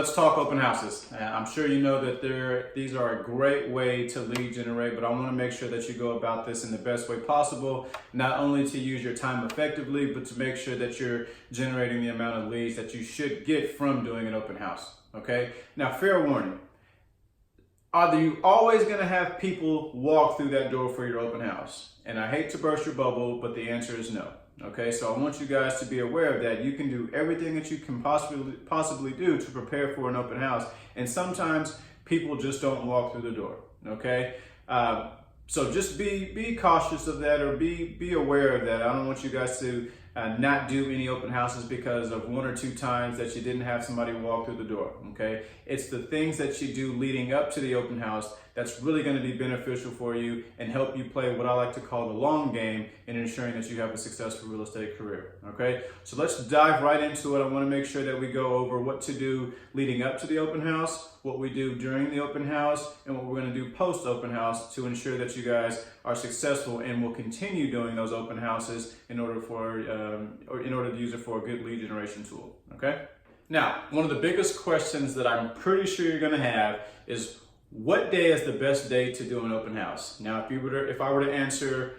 let's talk open houses. I'm sure you know that these are a great way to lead generate, but I want to make sure that you go about this in the best way possible, not only to use your time effectively, but to make sure that you're generating the amount of leads that you should get from doing an open house, okay? Now, fair warning, are you always going to have people walk through that door for your open house? And I hate to burst your bubble, but the answer is no. Okay, so I want you guys to be aware of that. You can do everything that you can possibly do to prepare for an open house, and sometimes people just don't walk through the door. Okay, so just be cautious of that, or be aware of that. I don't want you guys to not do any open houses because of one or two times that you didn't have somebody walk through the door. Okay, it's the things that you do leading up to the open house that's really going to be beneficial for you and help you play what I like to call the long game in ensuring that you have a successful real estate career. Okay, so let's dive right into it. I want to make sure that we go over what to do leading up to the open house, what we do during the open house, and what we're going to do post open house to ensure that you guys are successful and will continue doing those open houses in order to use it for a good lead generation tool. Okay. Now, one of the biggest questions that I'm pretty sure you're going to have is, what day is the best day to do an open house? Now, if I were to answer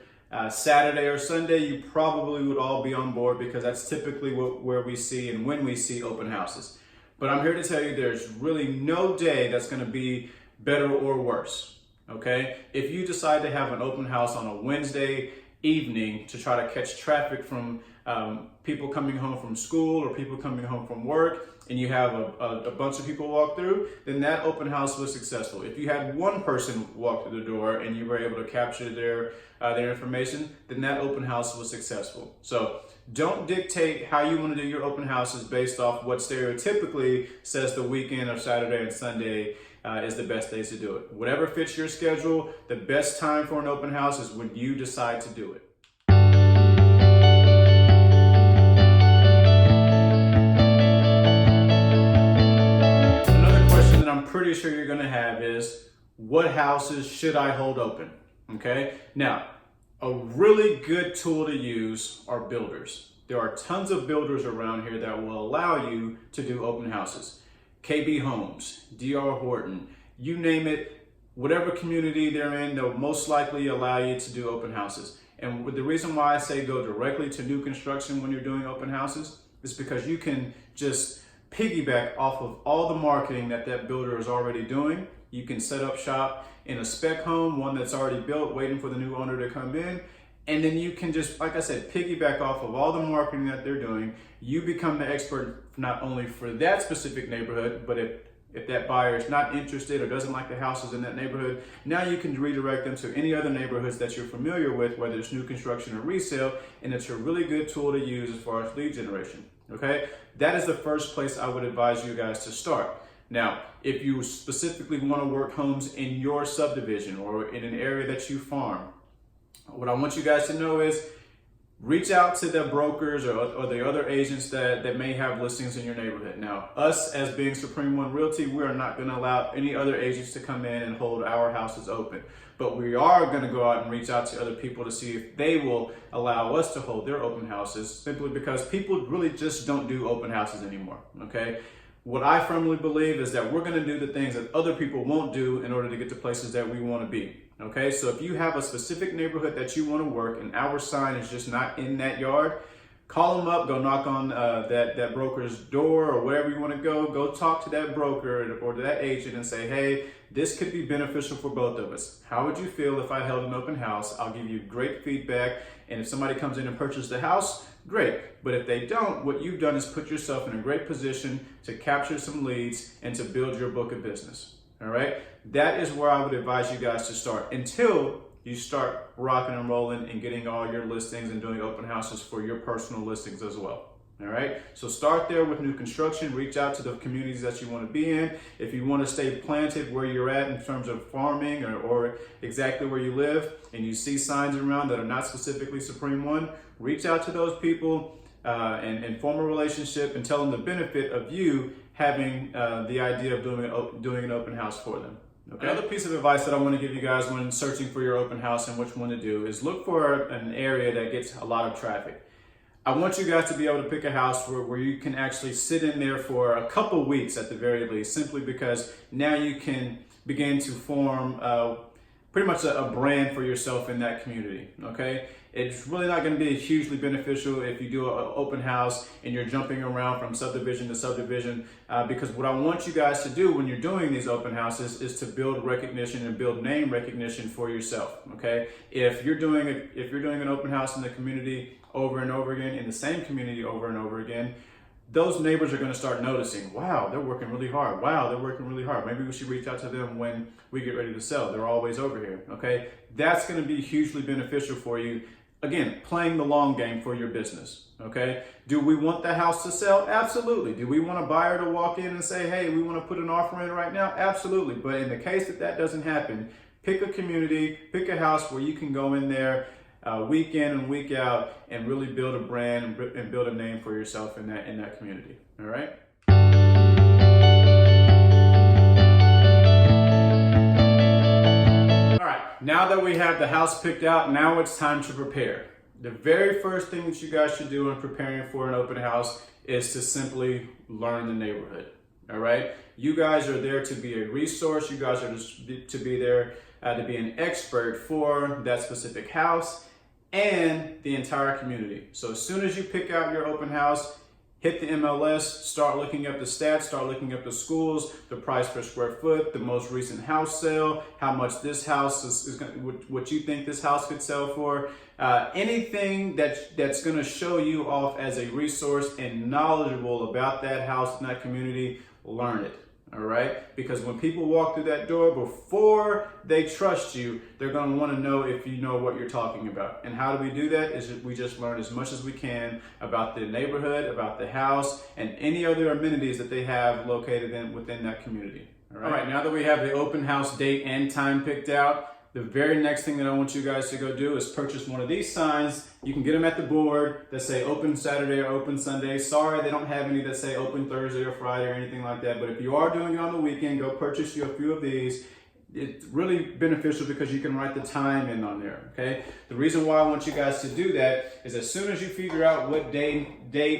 Saturday or Sunday, you probably would all be on board because that's typically where we see and when we see open houses. But I'm here to tell you there's really no day that's going to be better or worse. Okay? If you decide to have an open house on a Wednesday evening to try to catch traffic from people coming home from school or people coming home from work, and you have a bunch of people walk through, then that open house was successful. If you had one person walk through the door and you were able to capture their information, then that open house was successful. So don't dictate how you want to do your open houses based off what stereotypically says the weekend or Saturday and Sunday is the best days to do it. Whatever fits your schedule, the best time for an open house is when you decide to do it. I'm pretty sure you're going to have is, what houses should I hold open? Okay, now a really good tool to use are builders. There are tons of builders around here that will allow you to do open houses. KB Homes, DR Horton, you name it, whatever community they're in, they'll most likely allow you to do open houses. And the reason why I say go directly to new construction when you're doing open houses is because you can just piggyback off of all the marketing that builder is already doing. You can set up shop in a spec home, one that's already built, waiting for the new owner to come in. And then you can just, like I said, piggyback off of all the marketing that they're doing. You become the expert not only for that specific neighborhood, but if that buyer is not interested or doesn't like the houses in that neighborhood, now you can redirect them to any other neighborhoods that you're familiar with, whether it's new construction or resale, and it's a really good tool to use as far as lead generation. Okay, that is the first place I would advise you guys to start. Now, if you specifically want to work homes in your subdivision or in an area that you farm, what I want you guys to know is reach out to the brokers or the other agents that may have listings in your neighborhood. Now, us as being Supreme One Realty, we are not going to allow any other agents to come in and hold our houses open. But we are going to go out and reach out to other people to see if they will allow us to hold their open houses, simply because people really just don't do open houses anymore, okay? What I firmly believe is that we're going to do the things that other people won't do in order to get to places that we want to be, okay? So if you have a specific neighborhood that you want to work and our sign is just not in that yard, call them up, go knock on that broker's door or wherever you want to go talk to that broker or to that agent and say, hey, this could be beneficial for both of us. How would you feel if I held an open house? I'll give you great feedback, and if somebody comes in and purchases the house, great. But if they don't, what you've done is put yourself in a great position to capture some leads and to build your book of business. All right? That is where I would advise you guys to start until you start rocking and rolling and getting all your listings and doing open houses for your personal listings as well. All right, so start there with new construction. Reach out to the communities that you want to be in. If you want to stay planted where you're at in terms of farming or exactly where you live, and you see signs around that are not specifically Supreme One, reach out to those people and form a relationship and tell them the benefit of you having the idea of doing an open house for them. Okay. Another piece of advice that I want to give you guys when searching for your open house and which one to do is look for an area that gets a lot of traffic. I want you guys to be able to pick a house where you can actually sit in there for a couple weeks at the very least, simply because now you can begin to form pretty much a brand for yourself in that community, okay? It's really not going to be hugely beneficial if you do an open house and you're jumping around from subdivision to subdivision, because what I want you guys to do when you're doing these open houses is to build recognition and build name recognition for yourself, okay? If you're doing an open house in the community over and over again, in the same community over and over again, those neighbors are going to start noticing, wow, they're working really hard. Wow, they're working really hard. Maybe we should reach out to them when we get ready to sell. They're always over here, okay? That's going to be hugely beneficial for you. Again, playing the long game for your business, okay? Do we want the house to sell? Absolutely. Do we want a buyer to walk in and say, hey, we want to put an offer in right now? Absolutely. But in the case that doesn't happen, pick a community, pick a house where you can go in there week in and week out and really build a brand and build a name for yourself in that community, all right? All right, now that we have the house picked out, now it's time to prepare. The very first thing that you guys should do in preparing for an open house is to simply learn the neighborhood, all right? You guys are there to be a resource. You guys are to be there to be an expert for that specific house and the entire community. So as soon as you pick out your open house, hit the MLS, start looking up the stats, start looking up the schools, the price per square foot, the most recent house sale, how much this house is what you think this house could sell for. Anything that's gonna show you off as a resource and knowledgeable about that house and that community, learn it. All right, because when people walk through that door, before they trust you, they're going to want to know if you know what you're talking about. And how do we do that? Is we just learn as much as we can about the neighborhood, about the house, and any other amenities that they have located within that community. All right, now that we have the open house date and time picked out, the very next thing that I want you guys to go do is purchase one of these signs. You can get them at the board that say open Saturday or open Sunday. Sorry, they don't have any that say open Thursday or Friday or anything like that. But if you are doing it on the weekend, go purchase you a few of these. It's really beneficial because you can write the time in on there, okay? The reason why I want you guys to do that is as soon as you figure out what day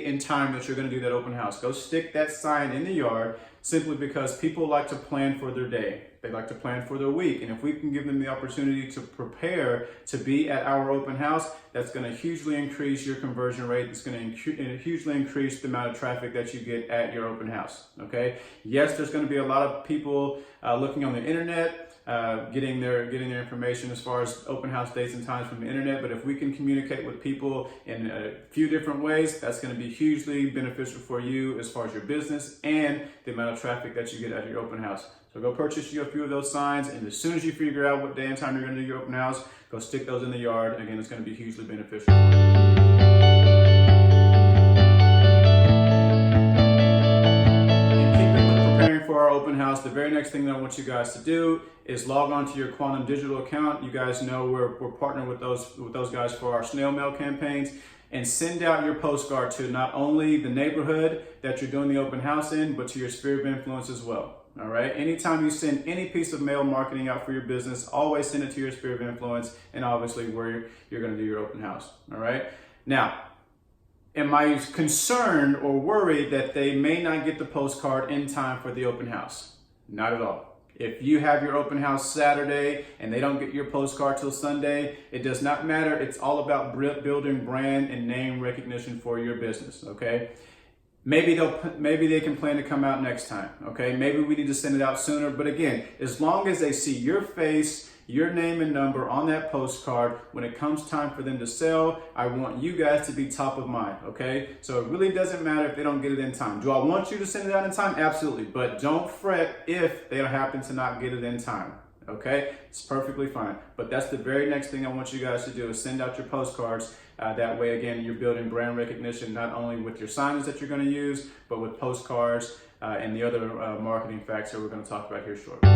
and time that you're gonna do that open house, go stick that sign in the yard, simply because people like to plan for their day. They like to plan for their week. And if we can give them the opportunity to prepare to be at our open house, that's going to hugely increase your conversion rate. It's going to hugely increase the amount of traffic that you get at your open house, okay? Yes, there's going to be a lot of people looking on the internet, getting their information as far as open house dates and times from the internet. But if we can communicate with people in a few different ways, that's going to be hugely beneficial for you as far as your business and the amount of traffic that you get at your open house. So go purchase you a few of those signs, and as soon as you figure out what day and time you're going to do your open house, go stick those in the yard. Again, it's going to be hugely beneficial. Preparing for our open house, the very next thing that I want you guys to do is log on to your Quantum Digital account. You guys know we're partnering with those guys for our snail mail campaigns, and send out your postcard to not only the neighborhood that you're doing the open house in, but to your sphere of influence as well. All right. Anytime you send any piece of mail marketing out for your business, always send it to your sphere of influence and obviously where you're going to do your open house. All right. Now, am I concerned or worried that they may not get the postcard in time for the open house? Not at all. If you have your open house Saturday and they don't get your postcard till Sunday, it does not matter. It's all about building brand and name recognition for your business. Okay. Maybe they can plan to come out next time, okay? Maybe we need to send it out sooner, but again, as long as they see your face, your name and number on that postcard, when it comes time for them to sell, I want you guys to be top of mind, okay? So it really doesn't matter if they don't get it in time. Do I want you to send it out in time? Absolutely, but don't fret if they happen to not get it in time. Okay, it's perfectly fine. But that's the very next thing I want you guys to do is send out your postcards. That way, again, you're building brand recognition not only with your signage that you're going to use, but with postcards and the other marketing facts that we're going to talk about here shortly.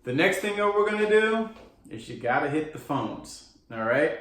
The next thing that we're going to do is you got to hit the phones. All right.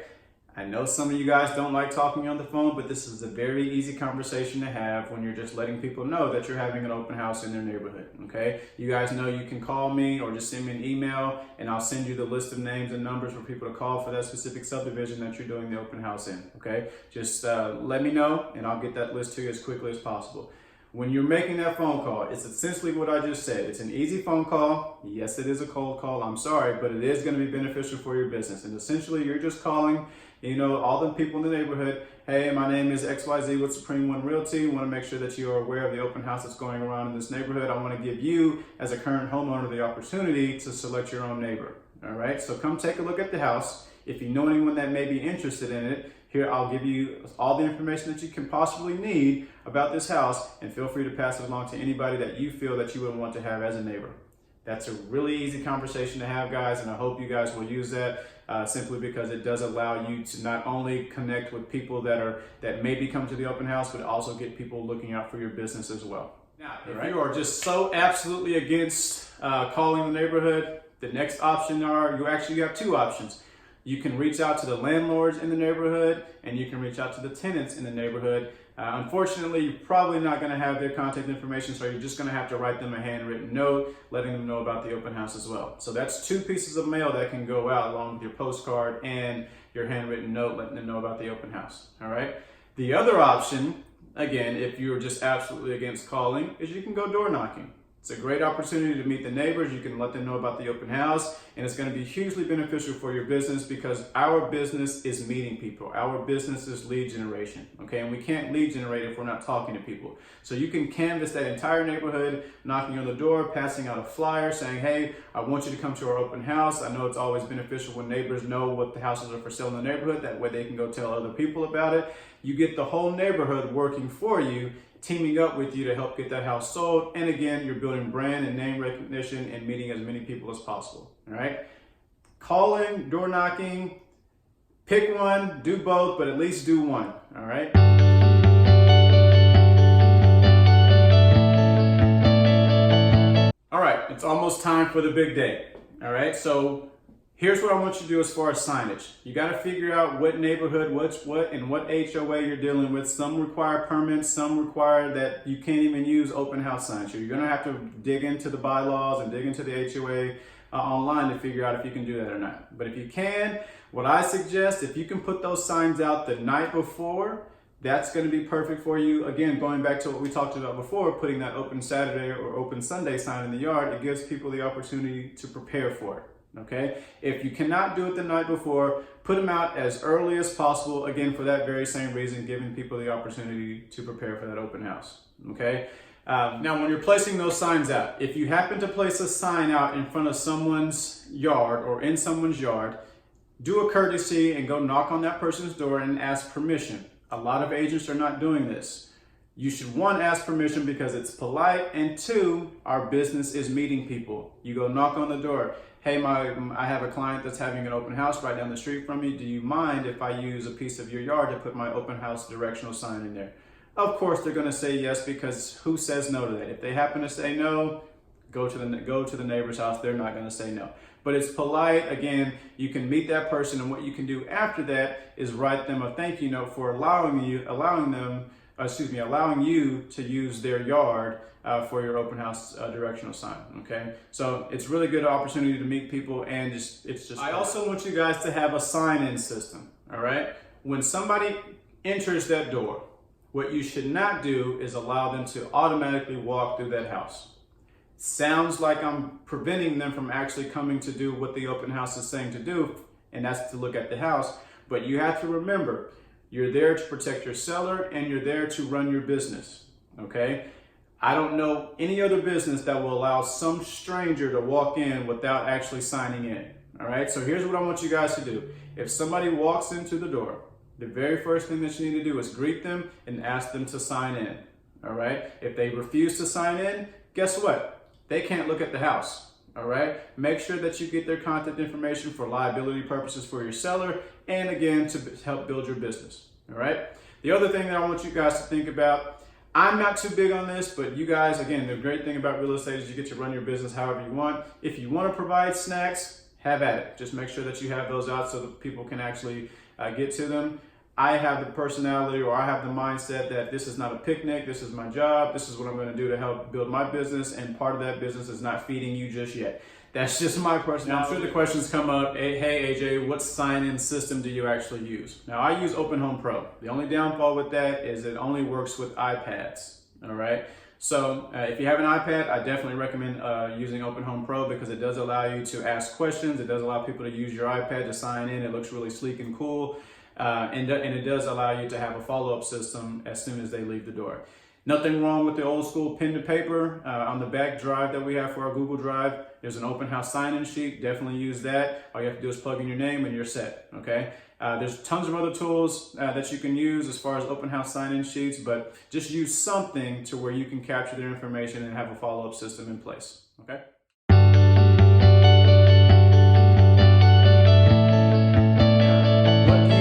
I know some of you guys don't like talking on the phone, but this is a very easy conversation to have when you're just letting people know that you're having an open house in their neighborhood, okay? You guys know you can call me or just send me an email and I'll send you the list of names and numbers for people to call for that specific subdivision that you're doing the open house in, okay? Just let me know and I'll get that list to you as quickly as possible. When you're making that phone call, it's essentially what I just said. It's an easy phone call. Yes, it is a cold call. I'm sorry, but it is going to be beneficial for your business. And essentially, you're just calling, all the people in the neighborhood. Hey, my name is XYZ with Supreme One Realty. I want to make sure that you are aware of the open house that's going around in this neighborhood. I want to give you, as a current homeowner, the opportunity to select your own neighbor. All right, so come take a look at the house. If you know anyone that may be interested in it, here I'll give you all the information that you can possibly need about this house, and feel free to pass it along to anybody that you feel that you would want to have as a neighbor. That's a really easy conversation to have, guys, and I hope you guys will use that simply because it does allow you to not only connect with people that maybe come to the open house, but also get people looking out for your business as well. Now, if you are just so absolutely against calling the neighborhood, the next option you have two options. You can reach out to the landlords in the neighborhood and you can reach out to the tenants in the neighborhood. Unfortunately, you're probably not going to have their contact information, so you're just going to have to write them a handwritten note letting them know about the open house as well. So that's two pieces of mail that can go out along with your postcard and your handwritten note letting them know about the open house. All right. The other option, again, if you're just absolutely against calling, is you can go door knocking. It's a great opportunity to meet the neighbors. You can let them know about the open house, and it's going to be hugely beneficial for your business because our business is meeting people. Our business is lead generation, okay? And we can't lead generate if we're not talking to people. So you can canvas that entire neighborhood, knocking on the door, passing out a flyer saying, hey, I want you to come to our open house. I know it's always beneficial when neighbors know what the houses are for sale in the neighborhood. That way they can go tell other people about it. You get the whole neighborhood working for you, teaming up with you to help get that house sold. And again, you're building brand and name recognition and meeting as many people as possible, all right? Calling, door knocking, pick one, do both, but at least do one, all right? All right, it's almost time for the big day, all right? So here's what I want you to do as far as signage. You got to figure out what neighborhood, what HOA you're dealing with. Some require permits, some require that you can't even use open house signs. So you're going to have to dig into the bylaws and dig into the HOA online to figure out if you can do that or not. But if you can, what I suggest, if you can put those signs out the night before, that's going to be perfect for you. Again, going back to what we talked about before, putting that open Saturday or open Sunday sign in the yard, it gives people the opportunity to prepare for it. Okay, if you cannot do it the night before, put them out as early as possible. Again, for that very same reason, giving people the opportunity to prepare for that open house. Okay, now when you're placing those signs out, if you happen to place a sign out in front of someone's yard or in someone's yard, do a courtesy and go knock on that person's door and ask permission. A lot of agents are not doing this. You should, one, ask permission because it's polite, and two, our business is meeting people. You go knock on the door. Hey, I have a client that's having an open house right down the street from me. Do you mind if I use a piece of your yard to put my open house directional sign in there? Of course, they're going to say yes, because who says no to that? If they happen to say no, go to the neighbor's house. They're not going to say no. But it's polite. Again, you can meet that person, and what you can do after that is write them a thank you note for allowing you to use their yard for your open house directional sign. Okay, so it's really good opportunity to meet people, and I also want you guys to have a sign-in system. All right, when somebody enters that door, what you should not do is allow them to automatically walk through that house. Sounds like I'm preventing them from actually coming to do what the open house is saying to do, and that's to look at the house. But you have to remember, you're there to protect your seller and you're there to run your business, okay? I don't know any other business that will allow some stranger to walk in without actually signing in, all right? So here's what I want you guys to do. If somebody walks into the door, the very first thing that you need to do is greet them and ask them to sign in, all right? If they refuse to sign in, guess what? They can't look at the house. All right, make sure that you get their contact information for liability purposes for your seller, and again, to help build your business. All right, the other thing that I want you guys to think about, I'm not too big on this, but you guys, again, the great thing about real estate is you get to run your business however you want. If you want to provide snacks, have at it. Just make sure that you have those out so that people can actually get to them. I have the personality, or I have the mindset that this is not a picnic, this is my job, this is what I'm going to do to help build my business, and part of that business is not feeding you just yet. That's just my personality. Now, I'm sure the questions come up, hey AJ, what sign-in system do you actually use? Now, I use OpenHome Pro. The only downfall with that is it only works with iPads, all right? So if you have an iPad, I definitely recommend using OpenHome Pro because it does allow you to ask questions. It does allow people to use your iPad to sign in. It looks really sleek and cool. And it does allow you to have a follow-up system as soon as they leave the door. Nothing wrong with the old school pen to paper. On the back drive that we have for our Google Drive, there's an open house sign-in sheet. Definitely use that. All you have to do is plug in your name and you're set, okay? There's tons of other tools that you can use as far as open house sign-in sheets, but just use something to where you can capture their information and have a follow-up system in place, okay?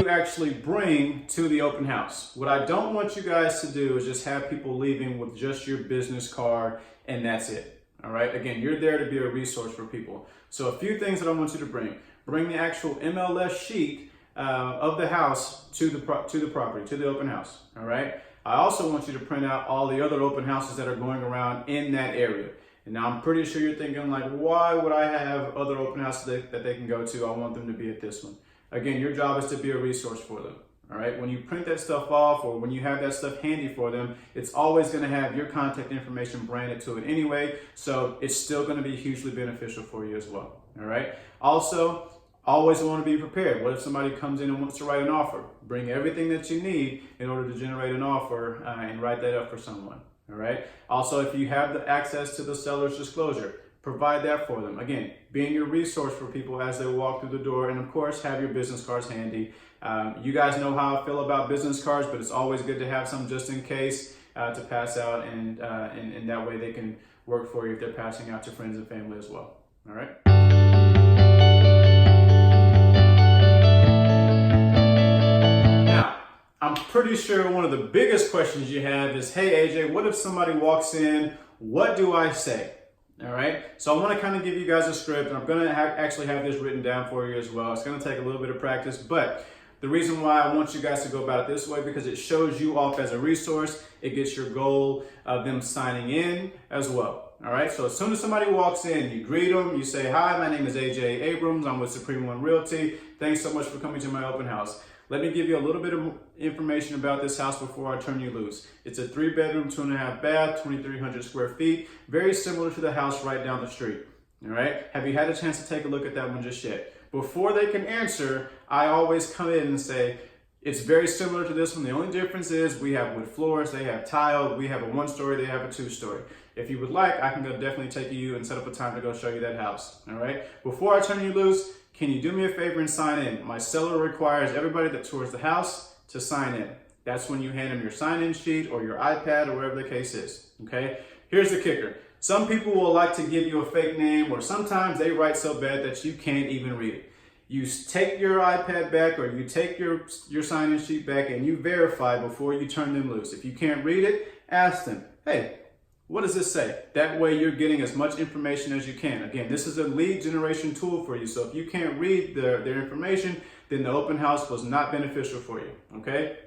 Actually bring to the open house. What I don't want you guys to do is just have people leaving with just your business card and that's it. All right. Again, you're there to be a resource for people. So a few things that I want you to bring. Bring the actual MLS sheet of the house to the property, to the open house. All right. I also want you to print out all the other open houses that are going around in that area. And now I'm pretty sure you're thinking like, why would I have other open houses that they can go to? I want them to be at this one. Again, your job is to be a resource for them, all right? When you print that stuff off or when you have that stuff handy for them, it's always gonna have your contact information branded to it anyway, so it's still gonna be hugely beneficial for you as well, all right? Also, always wanna be prepared. What if somebody comes in and wants to write an offer? Bring everything that you need in order to generate an offer and write that up for someone, all right? Also, if you have the access to the seller's disclosure, provide that for them. Again, being your resource for people as they walk through the door, and of course, have your business cards handy. You guys know how I feel about business cards, but it's always good to have some just in case to pass out, and that way they can work for you if they're passing out to friends and family as well. All right. Now, I'm pretty sure one of the biggest questions you have is, hey AJ, what if somebody walks in? What do I say? All right, so I want to kind of give you guys a script, and I'm going to actually have this written down for you as well. It's going to take a little bit of practice, but the reason why I want you guys to go about it this way, because it shows you off as a resource. It gets your goal of them signing in as well. All right, so as soon as somebody walks in, you greet them, you say, hi, my name is AJ Abrams. I'm with Supreme One Realty. Thanks so much for coming to my open house. Let me give you a little bit of information about this house before I turn you loose. It's a 3-bedroom, 2.5 bath, 2,300 square feet, very similar to the house right down the street. All right. Have you had a chance to take a look at that one just yet? Before they can answer, I always come in and say, it's very similar to this one. The only difference is we have wood floors, they have tile, we have a 1-story, they have a 2-story. If you would like, I can definitely take you and set up a time to go show you that house. All right. Before I turn you loose, can you do me a favor and sign in? My seller requires everybody that tours the house to sign in. That's when you hand them your sign-in sheet or your iPad or whatever the case is, okay? Here's the kicker. Some people will like to give you a fake name, or sometimes they write so bad that you can't even read it. You take your iPad back or you take your sign-in sheet back and you verify before you turn them loose. If you can't read it, ask them, hey, what does this say? That way you're getting as much information as you can. Again, this is a lead generation tool for you. So if you can't read their information, then the open house was not beneficial for you, okay?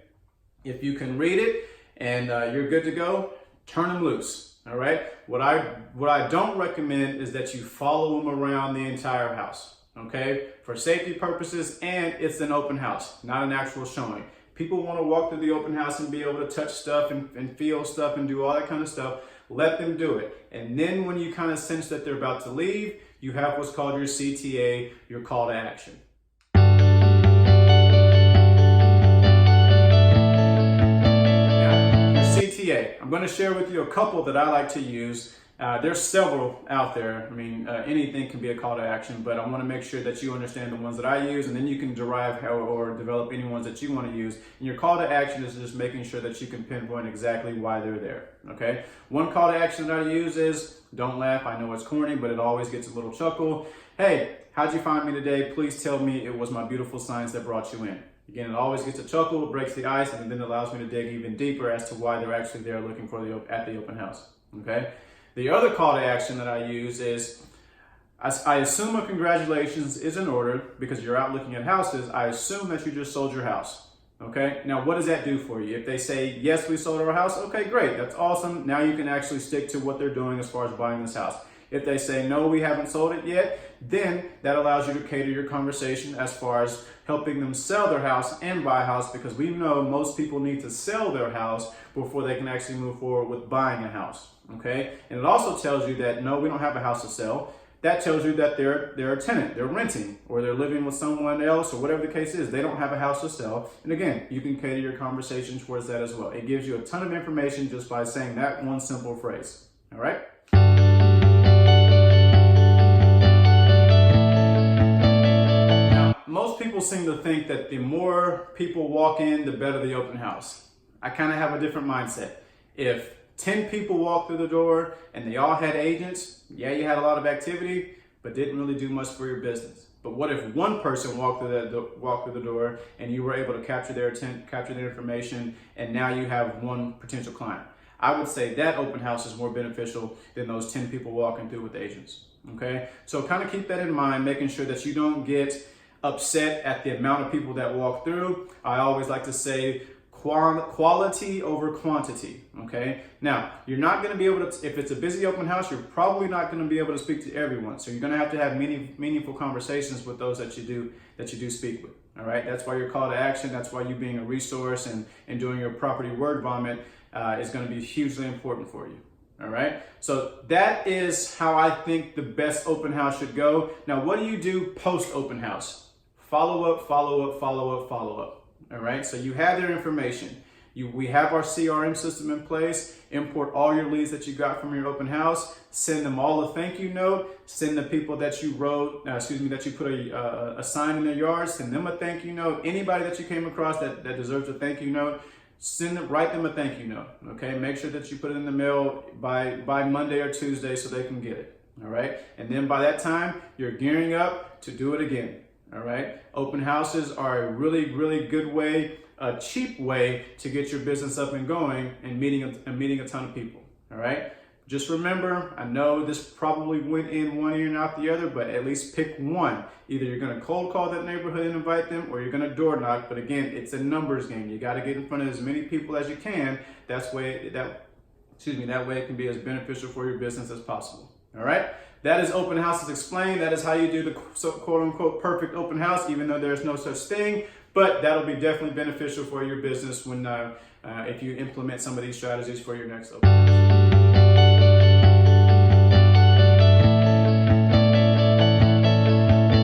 If you can read it and you're good to go, turn them loose, all right? What I don't recommend is that you follow them around the entire house, okay? For safety purposes, and it's an open house, not an actual showing. People want to walk through the open house and be able to touch stuff and feel stuff and do all that kind of stuff. Let them do it. And then when you kind of sense that they're about to leave, you have what's called your CTA, your call to action. Now, your CTA. I'm going to share with you a couple that I like to use. There's several out there. I mean, anything can be a call to action, but I want to make sure that you understand the ones that I use, and then you can derive how or develop any ones that you want to use. And your call to action is just making sure that you can pinpoint exactly why they're there, okay? One call to action that I use is, don't laugh, I know it's corny, but it always gets a little chuckle. Hey, how'd you find me today? Please tell me it was my beautiful signs that brought you in. Again, it always gets a chuckle, breaks the ice, and then allows me to dig even deeper as to why they're actually there looking for at the open house, okay? The other call to action that I use is, I assume a congratulations is in order because you're out looking at houses. I assume that you just sold your house. Okay, now what does that do for you? If they say, yes, we sold our house, okay, great, that's awesome. Now you can actually stick to what they're doing as far as buying this house. If they say, no, we haven't sold it yet, then that allows you to cater your conversation as far as helping them sell their house and buy a house, because we know most people need to sell their house before they can actually move forward with buying a house, okay? And it also tells you that, no, we don't have a house to sell. That tells you that they're a tenant, they're renting, or they're living with someone else, or whatever the case is. They don't have a house to sell. And again, you can cater your conversation towards that as well. It gives you a ton of information just by saying that one simple phrase, all right? Now, most people seem to think that the more people walk in, the better the open house. I kind of have a different mindset. If 10 people walked through the door and they all had agents, yeah, you had a lot of activity, but didn't really do much for your business. But what if one person walked through the door and you were able to capture their information, and now you have one potential client? I would say that open house is more beneficial than those 10 people walking through with agents, okay? So kind of keep that in mind, making sure that you don't get upset at the amount of people that walk through. I always like to say, quality over quantity, okay? Now, you're not gonna be able to, if it's a busy open house, you're probably not gonna be able to speak to everyone. So you're gonna have to have meaningful conversations with those that you do speak with, all right? That's why your call to action, that's why you being a resource and doing your property word vomit is gonna be hugely important for you, all right? So that is how I think the best open house should go. Now, what do you do post open house? Follow up, follow up, follow up, follow up. All right, so you have their information. We have our CRM system in place. Import all your leads that you got from your open house. Send them all a thank you note. Send the people that you that you put a sign in their yard. Send them a thank you note. Anybody that you came across that deserves a thank you note, write them a thank you note. Okay, make sure that you put it in the mail by Monday or Tuesday so they can get it. All right, and then by that time you're gearing up to do it again. All right. Open houses are a really, really good way, a cheap way to get your business up and going and meeting a ton of people. All right. Just remember, I know this probably went in one ear and out the other, but at least pick one. Either you're going to cold call that neighborhood and invite them, or you're going to door knock. But again, it's a numbers game. You got to get in front of as many people as you can. That way it can be as beneficial for your business as possible. All right. That is open houses explained. That is how you do the quote unquote perfect open house, even though there's no such thing. But that'll be definitely beneficial for your business when if you implement some of these strategies for your next open house.